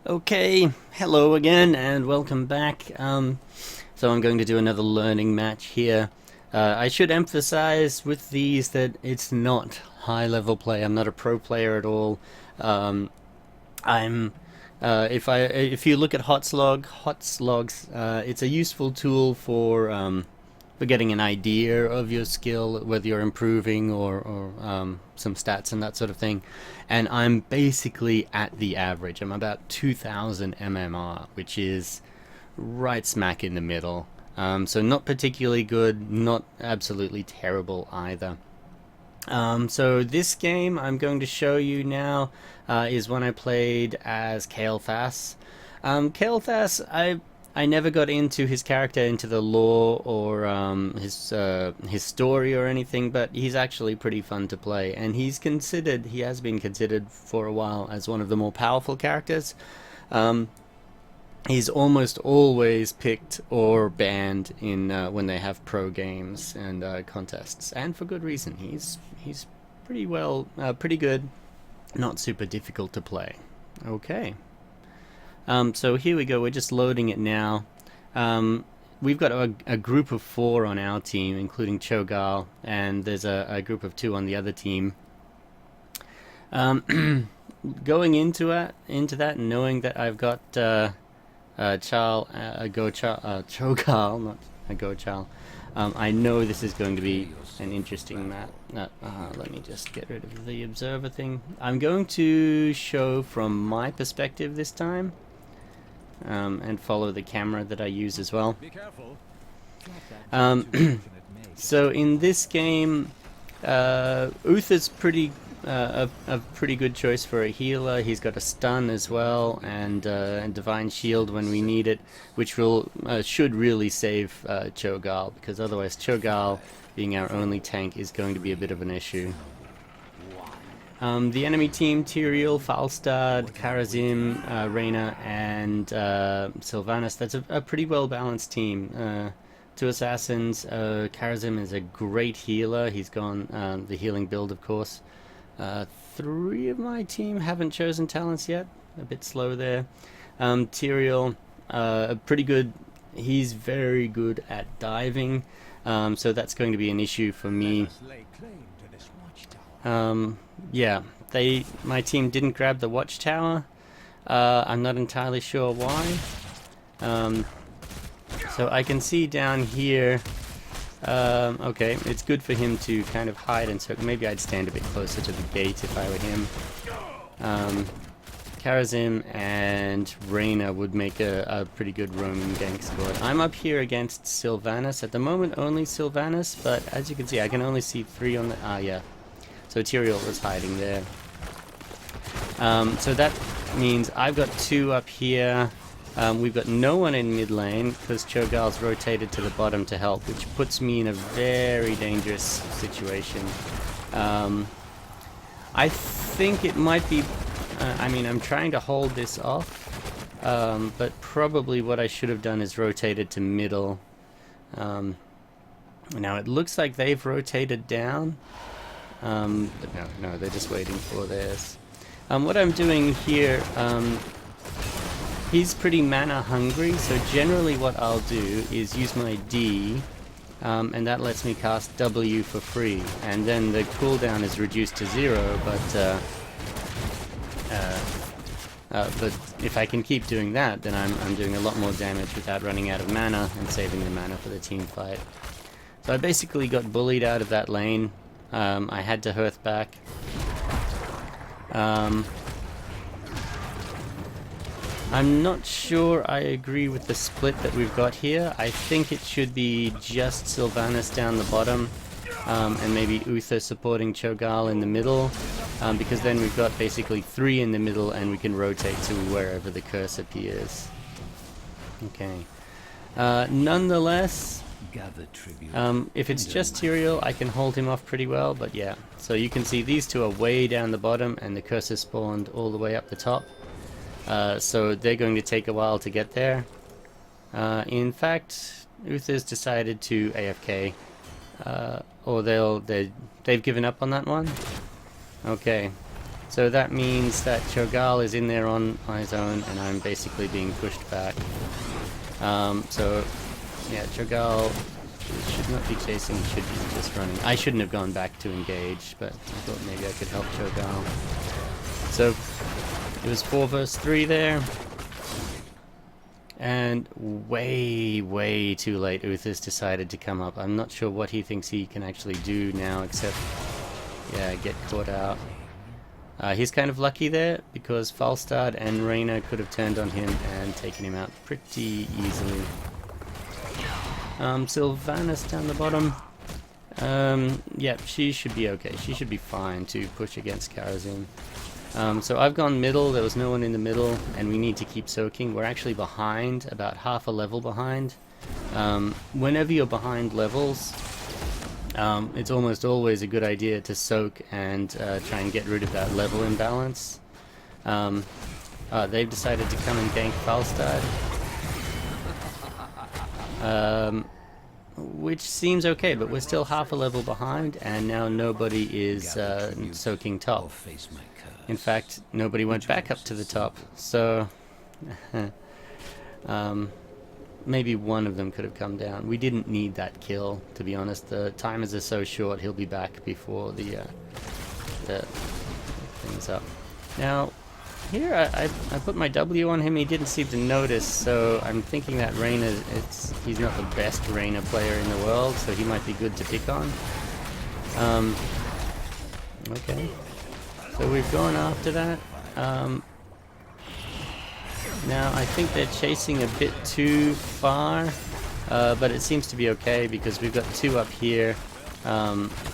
Okay, hello again and welcome back. So I'm going to do another learning match here. I should emphasize with these that it's not high level play. I'm not a pro player at all. Um, I'm if you look at Hotslogs, it's a useful tool for getting an idea of your skill, whether you're improving or some stats and that sort of thing. And I'm basically at the average. I'm about 2000 MMR, which is right smack in the middle. So not particularly good, not absolutely terrible either. So this game I'm going to show you now is one I played as Kaelthas. Kael'thas, I never got into his character, into the lore or his story or anything, but he's actually pretty fun to play, and he has been considered for a while as one of the more powerful characters. Um, he's almost always picked or banned in when they have pro games and contests, and for good reason. He's pretty good, not super difficult to play. Okay. So here we go. We're just loading it now. We've got a group of 4 on our team, including Cho'Gall, and there's a group of 2 on the other team. Going into that, knowing that I've got Cho'Gall, not a Go-Chal, I know this is going to be an interesting map. Let me just get rid of the observer thing. I'm going to show from my perspective this time. And follow the camera that I use as well. So in this game, Uther's a pretty good choice for a healer. He's got a stun as well, and divine shield when we need it, which should really save Cho'Gall, because otherwise Cho'Gall, being our only tank, is going to be a bit of an issue. The enemy team: Tyrael, Falstad, Karazim, Reyna, and Sylvanas. That's a pretty well balanced team. 2 assassins. Karazim is a great healer. He's gone the healing build, of course. 3 of my team haven't chosen talents yet. A bit slow there. Tyrael, pretty good. He's very good at diving, so that's going to be an issue for me. Yeah, my team didn't grab the watchtower. I'm not entirely sure why. So I can see down here. Okay, it's good for him to kind of hide, and so maybe I'd stand a bit closer to the gate if I were him. Karazim and Reyna would make a pretty good roaming gank squad. I'm up here against Sylvanas. At the moment, only Sylvanas, but as you can see, I can only see 3 on the... yeah. So Tyrael was hiding there. So that means I've got 2 up here. We've got no one in mid lane because Cho'Gall's rotated to the bottom to help, which puts me in a very dangerous situation. I think it might be... I mean, I'm trying to hold this off, but probably what I should have done is rotated to middle. Now it looks like they've rotated down. But no, they're just waiting for theirs. What I'm doing here, he's pretty mana hungry, so generally what I'll do is use my D, and that lets me cast W for free, and then the cooldown is reduced to 0, but if I can keep doing that, then I'm doing a lot more damage without running out of mana and saving the mana for the team fight. So I basically got bullied out of that lane. I had to hearth back. I'm not sure I agree with the split that we've got here. I think it should be just Sylvanas down the bottom, and maybe Uther supporting Cho'Gall in the middle, because then we've got basically 3 in the middle and we can rotate to wherever the curse appears. Okay. Nonetheless, if it's just Tyrael, I can hold him off pretty well, but yeah. So you can see these 2 are way down the bottom and the curse is spawned all the way up the top. So they're going to take a while to get there. In fact, Uther's decided to AFK, or they've given up on that one. Okay. So that means that Cho'Gall is in there on his own, and I'm basically being pushed back. So, yeah, Cho'Gall should not be chasing, should be just running. I shouldn't have gone back to engage, but I thought maybe I could help Cho'Gall. So, it was 4 versus 3 there. And way too late, Uthas decided to come up. I'm not sure what he thinks he can actually do now, except, yeah, get caught out. He's kind of lucky there, because Falstad and Reyna could have turned on him and taken him out pretty easily. Sylvanas down the bottom. Yeah, she should be okay. She should be fine to push against Karazim. So I've gone middle, there was no one in the middle, and we need to keep soaking. We're actually behind, about half a level behind. Whenever you're behind levels, it's almost always a good idea to soak and try and get rid of that level imbalance. They've decided to come and gank Falstad. Which seems okay, but we're still half a level behind, and now nobody is soaking top. In fact, nobody went back up to the top, so maybe one of them could have come down. We didn't need that kill, to be honest. The timers are so short, he'll be back before the thing's up. Now, here I put my W on him, he didn't seem to notice, so I'm thinking that Reyna, he's not the best Reyna player in the world, so he might be good to pick on. Okay. So we've gone after that. Now I think they're chasing a bit too far, but it seems to be okay because we've got 2 up here,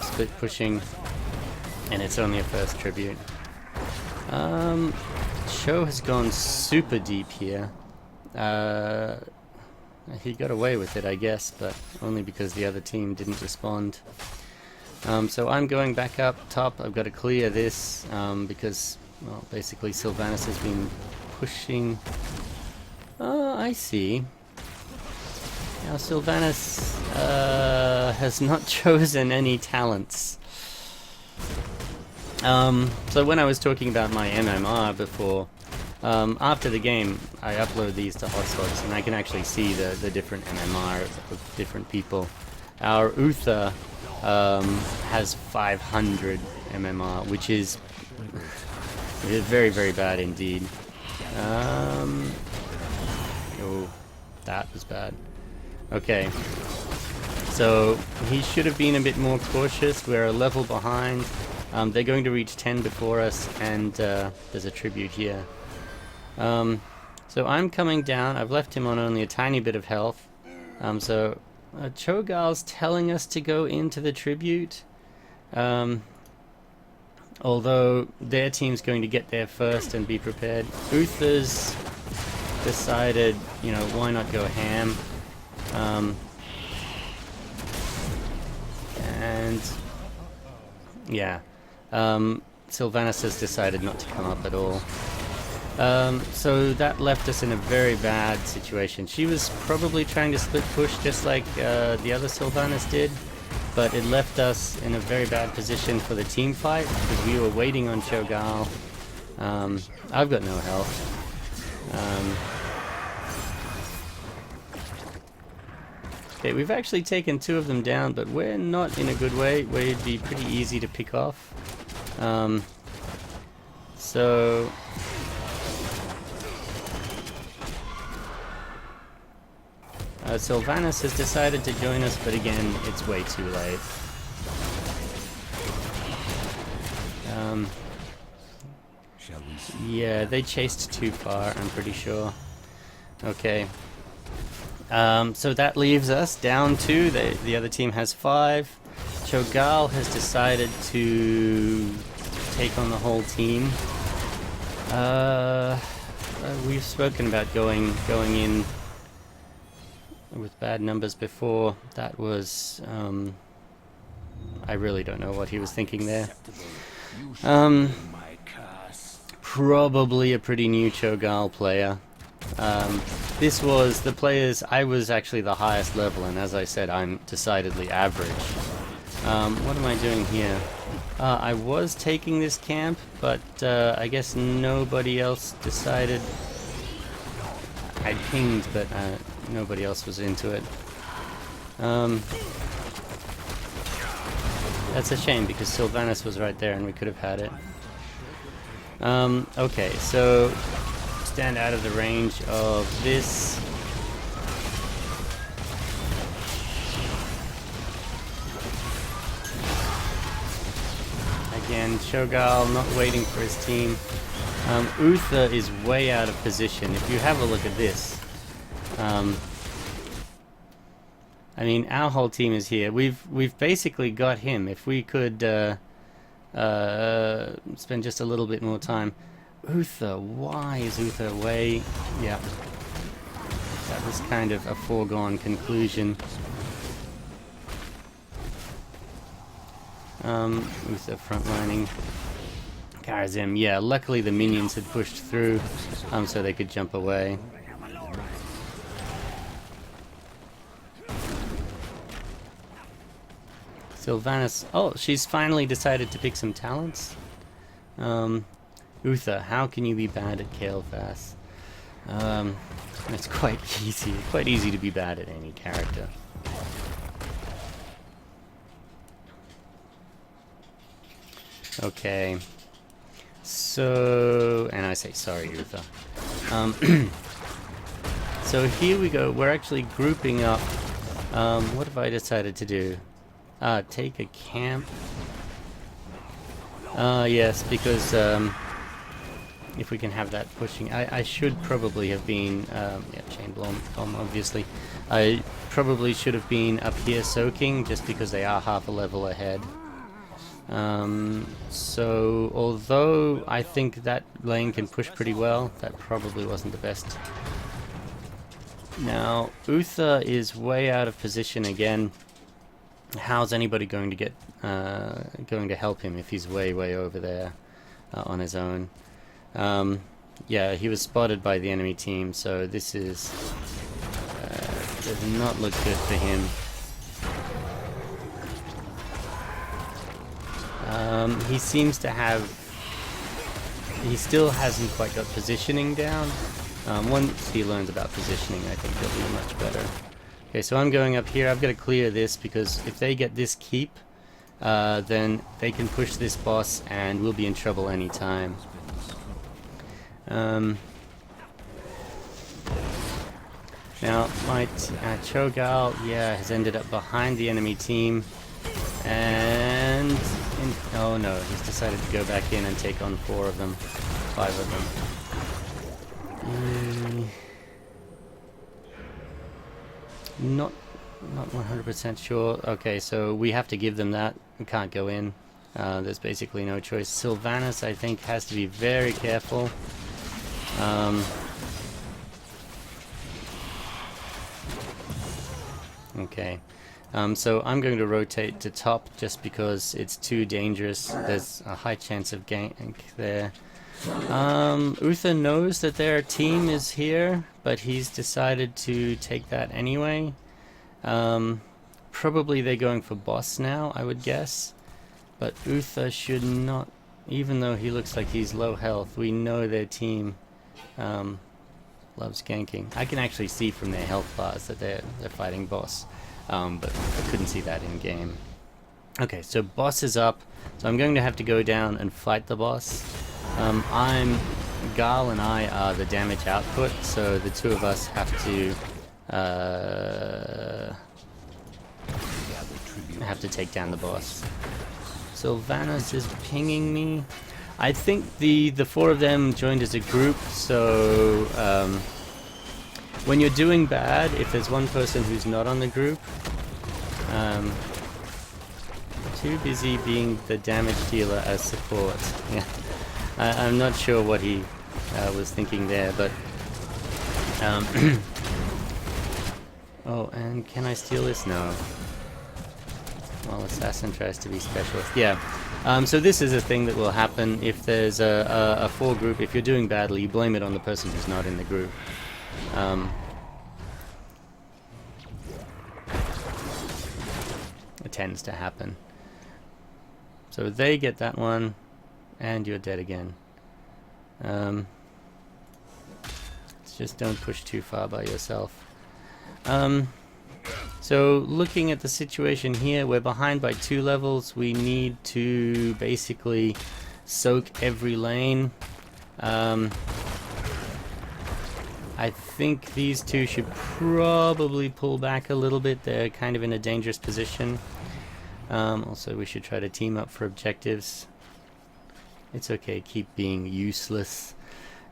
split pushing, and it's only a first tribute. Cho has gone super deep here. He got away with it, I guess, but only because the other team didn't respond. So I'm going back up top. I've got to clear this because, well, basically Sylvanas has been pushing. Oh, I see. Now Sylvanas has not chosen any talents. So when I was talking about my MMR before, after the game I upload these to hotspots and I can actually see the different MMR of different people. Our Uther has 500 MMR, which is very bad indeed. Oh, that was bad. Okay, so he should have been a bit more cautious. We're a level behind. They're going to reach 10 before us, and there's a tribute here. So I'm coming down. I've left him on only a tiny bit of health. So Cho'Gall's telling us to go into the tribute. Although their team's going to get there first and be prepared. Uther's decided, you know, why not go ham? And yeah, Sylvanas has decided not to come up at all. So that left us in a very bad situation. She was probably trying to split push just like the other Sylvanas did, but it left us in a very bad position for the team fight because we were waiting on Cho'Gall. I've got no health. Okay, we've actually taken 2 of them down, but we're not in a good way where it'd be pretty easy to pick off. So Sylvanas has decided to join us, but again, it's way too late. Yeah, they chased too far, I'm pretty sure. Okay. So that leaves us down 2. The other team has 5. Cho'Gall has decided to take on the whole team. We've spoken about going in with bad numbers before. That was I really don't know what he was thinking there. Probably a pretty new Cho'Gall player. This was the players. I was actually the highest level, and as I said, I'm decidedly average. What am I doing here? I was taking this camp, but I guess nobody else decided. I pinged, but nobody else was into it. That's a shame because Sylvanas was right there and we could have had it. Okay, so stand out of the range of this. Again, Shogal not waiting for his team. Uther is way out of position. If you have a look at this, I mean, our whole team is here. We've basically got him. If we could spend just a little bit more time. Uther, why is Uther way? Yeah, that was kind of a foregone conclusion. Uther frontlining. Karazim, yeah, luckily the minions had pushed through, so they could jump away. Sylvanas, oh, she's finally decided to pick some talents. Uther, how can you be bad at Kaelthas? It's quite easy to be bad at any character. Okay. So, and I say sorry, Uther. So here we go. We're actually grouping up. What have I decided to do? Take a camp. Yes, because if we can have that pushing, I should probably have been. Yeah, chain bomb, obviously. I probably should have been up here soaking, just because they are half a level ahead. So, although I think that lane can push pretty well, that probably wasn't the best. Now, Uther is way out of position again. How's anybody going to get, going to help him if he's way over there on his own? Yeah, he was spotted by the enemy team, so this is, does not look good for him. He seems to have... He still hasn't quite got positioning down. Once he learns about positioning, I think he'll be much better. Okay, so I'm going up here. I've got to clear this, because if they get this keep, then they can push this boss and we'll be in trouble anytime. Now, my Cho'Gall, yeah, has ended up behind the enemy team. And... oh no, he's decided to go back in and take on 4 of them. 5 of them. Not 100% sure. Okay, so we have to give them that. We can't go in. There's basically no choice. Sylvanas, I think, has to be very careful. Okay. So I'm going to rotate to top just because it's too dangerous. There's a high chance of gank there. Uther knows that their team is here, but he's decided to take that anyway. Probably they're going for boss now, I would guess. But Uther should not, even though he looks like he's low health, we know their team loves ganking. I can actually see from their health bars that they're fighting boss. But I couldn't see that in game. Okay, so boss is up. So I'm going to have to go down and fight the boss. Gal and I are the damage output, so the two of us have to take down the boss. Sylvanas is pinging me. I think the 4 of them joined as a group, so when you're doing bad, if there's one person who's not on the group, too busy being the damage dealer as support. Yeah, I'm not sure what he was thinking there, but oh, and can I steal this? No. Well, assassin tries to be specialist. Yeah. So this is a thing that will happen if there's a 4 group. If you're doing badly, you blame it on the person who's not in the group. It tends to happen. So they get that one, and you're dead again. Just don't push too far by yourself. So looking at the situation here, we're behind by 2 levels. We need to basically soak every lane. I think these two should probably pull back a little bit. They're kind of in a dangerous position. Also, we should try to team up for objectives. It's okay, keep being useless.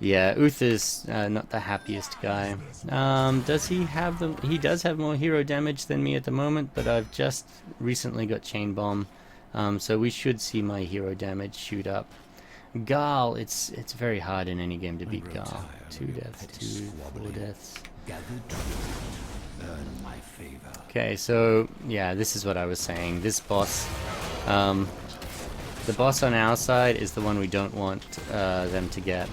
Yeah, Uther's not the happiest guy. Does he have the... He does have more hero damage than me at the moment, but I've just recently got Chain Bomb. So we should see my hero damage shoot up. Gal, it's very hard in any game to beat Gal. 2 deaths, 4 deaths. Okay, so yeah, this is what I was saying. This boss, the boss on our side is the one we don't want them to get.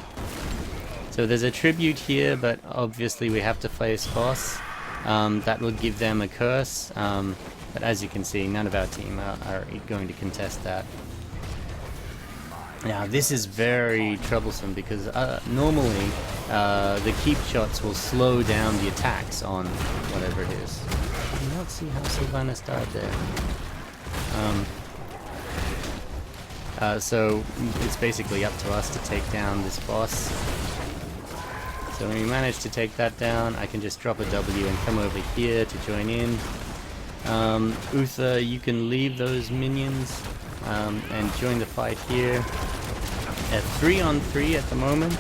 So there's a tribute here, but obviously we have to face boss. That will give them a curse, but as you can see, none of our team are going to contest that. Now this is very troublesome because normally the keep shots will slow down the attacks on whatever it is. I do not see how Sylvanas died there. So it's basically up to us to take down this boss. So when we manage to take that down, I can just drop a W and come over here to join in. Uther, you can leave those minions and join the fight here. At 3-on-3 at the moment.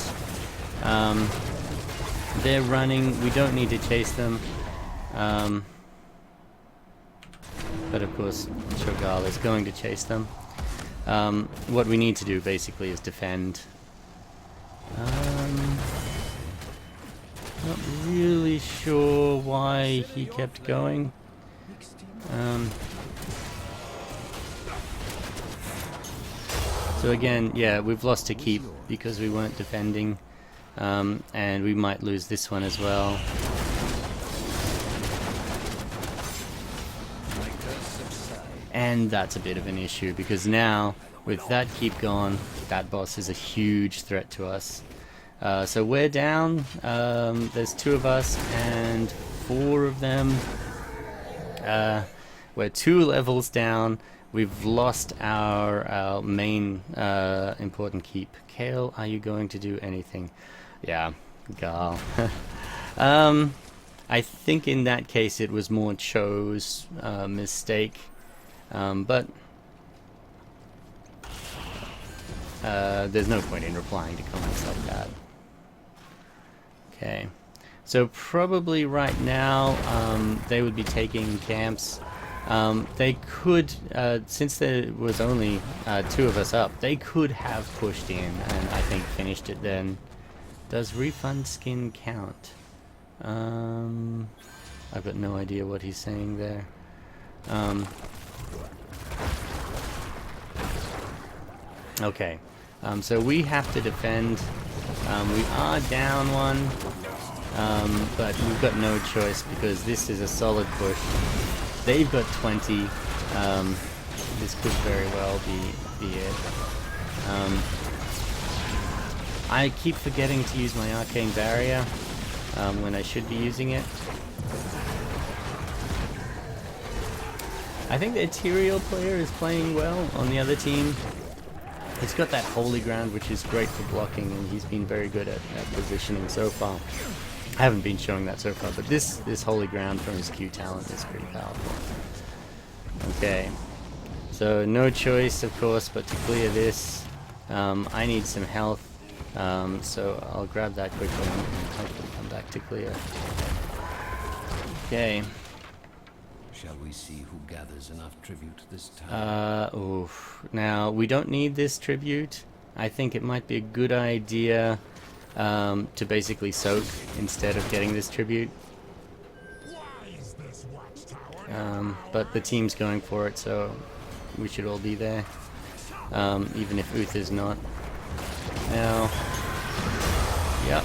They're running. We don't need to chase them. But of course, Shogal is going to chase them. What we need to do basically is defend. Not really sure why he kept going. So again, yeah, we've lost a keep because we weren't defending, and we might lose this one as well. And that's a bit of an issue because now, with that keep gone, that boss is a huge threat to us. So we're down. There's 2 of us and 4 of them. We're 2 levels down. We've lost our main important keep. Kael, are you going to do anything? Yeah, Gal. I think in that case it was more Cho's mistake. But there's no point in replying to comments like that. Okay, so probably right now they would be taking camps. They could, since there was only 2 of us up, they could have pushed in and I think finished it then. Does refund skin count? I've got no idea what he's saying there. Okay, so we have to defend. We are down 1, but we've got no choice because this is a solid push. They've got 20. This could very well be it. I keep forgetting to use my arcane barrier when I should be using it. I think the Ethereal player is playing well on the other team. He's got that holy ground, which is great for blocking, and he's been very good at positioning so far. I haven't been showing that so far, but this holy ground from his Q talent is pretty powerful. Okay, so no choice, of course, but to clear this. I need some health, so I'll grab that quickly and hopefully come back to clear. Okay. Shall we see who gathers enough tribute this time? Oof. Now, we don't need this tribute. I think it might be a good idea to basically soak instead of getting this tribute. But the team's going for it, so we should all be there. Even if Uther's not. Now, yep.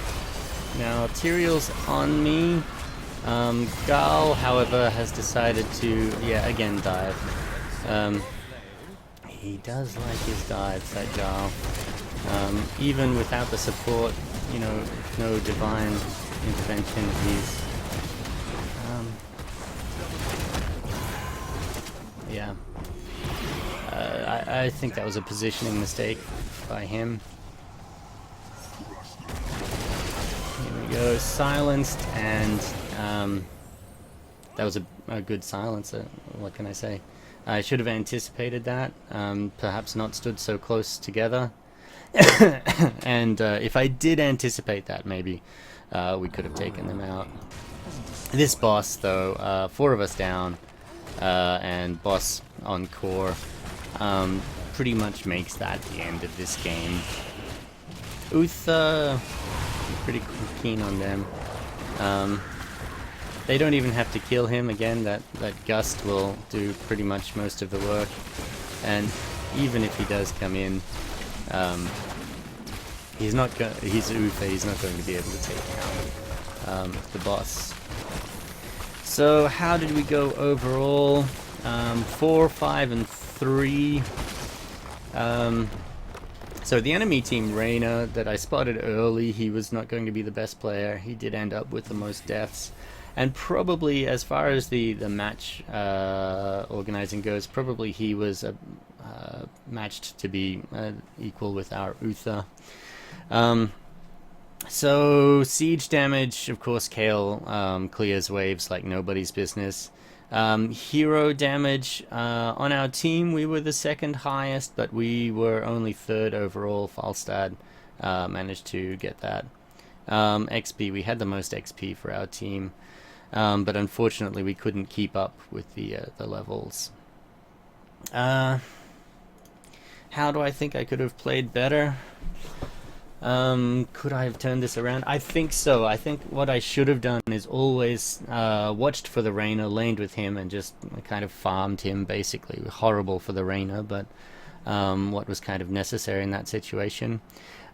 Now, Tyrael's on me. Gal, however, has decided to, again dive. He does like his dives, that Jarl. Even without the support, you know, no divine intervention, he's... yeah. I think that was a positioning mistake by him. Here we go, silenced, and that was a good silencer, what can I say? I should have anticipated that, perhaps not stood so close together. And if I did anticipate that, maybe we could have taken them out. This boss, though, 4 of us down, and boss on core, pretty much makes that the end of this game. Uther, pretty keen on them. They don't even have to kill him again. That gust will do pretty much most of the work. And even if he does come in, he's Uther. He's not going to be able to take out the boss. So how did we go overall? 4, 5, and 3. So the enemy team, Reyna, that I spotted early, he was not going to be the best player. He did end up with the most deaths. And probably, as far as the match organizing goes, probably he was matched to be equal with our Uther. So, siege damage, of course, Kael clears waves like nobody's business. Hero damage, on our team we were the 2nd highest, but we were only 3rd overall. Falstad managed to get that. XP, we had the most XP for our team, but unfortunately we couldn't keep up with the levels. How do I think I could have played better? Could I have turned this around? I think so. I think what I should have done is always watched for the Reyna, laned with him, and just kind of farmed him, basically. Horrible for the Reyna, but what was kind of necessary in that situation.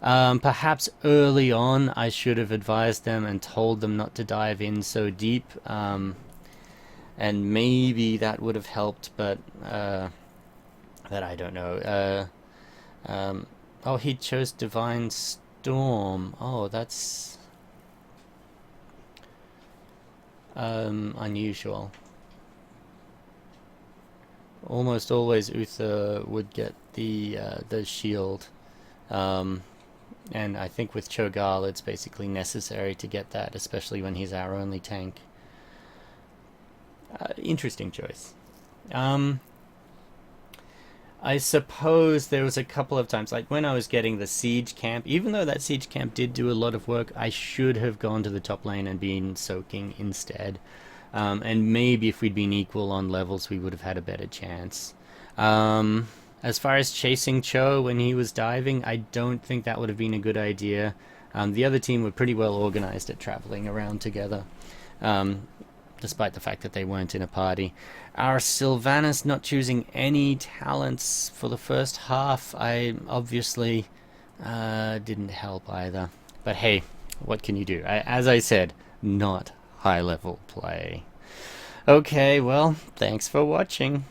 Perhaps early on I should have advised them and told them not to dive in so deep, and maybe that would have helped, but that I don't know. Oh, he chose Divine Storm. Oh, that's unusual. Almost always Uther would get the shield, and I think with Cho'Gall it's basically necessary to get that, especially when he's our only tank. Interesting choice. I suppose there was a couple of times, like when I was getting the siege camp, even though that siege camp did do a lot of work, I should have gone to the top lane and been soaking instead. And maybe if we'd been equal on levels, we would have had a better chance. As far as chasing Cho when he was diving, I don't think that would have been a good idea. The other team were pretty well organized at traveling around together, despite the fact that they weren't in a party. Our Sylvanas not choosing any talents for the first half, I obviously didn't help either. But hey, what can you do? As I said, not high-level play. Okay, well, thanks for watching.